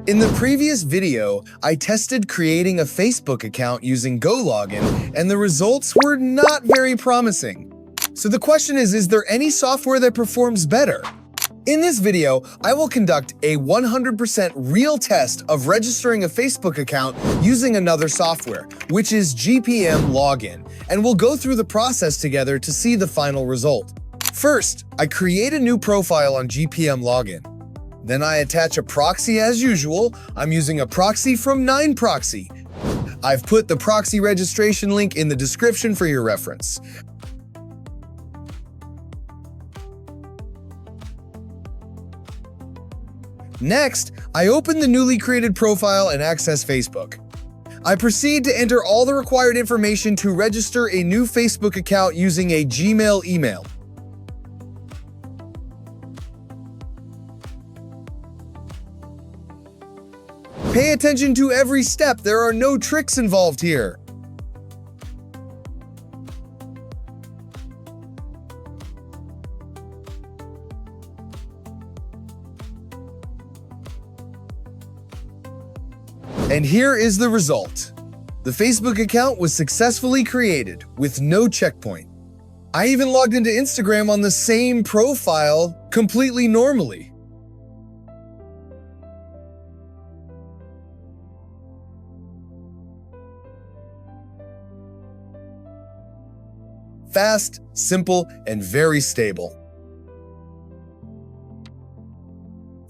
In the previous video, I tested creating a Facebook account using GoLogin, and the results were not very promising. So the question is there any software that performs better? In this video, I will conduct a 100% real test of registering a Facebook account using another software, which is GPM Login, and we'll go through the process together to see the final result. First, I create a new profile on GPM Login. Then I attach a proxy as usual. I'm using a proxy from 9proxy. I've put the proxy registration link in the description for your reference. Next, I open the newly created profile and access Facebook. I proceed to enter all the required information to register a new Facebook account using a Gmail email. Pay attention to every step, there are no tricks involved here. And here is the result. The Facebook account was successfully created with no checkpoint. I even logged into Instagram on the same profile completely normally. Fast, simple, and very stable.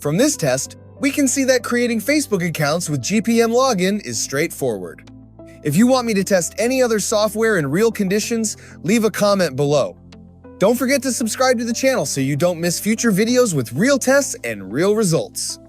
From this test, we can see that creating Facebook accounts with GPM Login is straightforward. If you want me to test any other software in real conditions, leave a comment below. Don't forget to subscribe to the channel so you don't miss future videos with real tests and real results.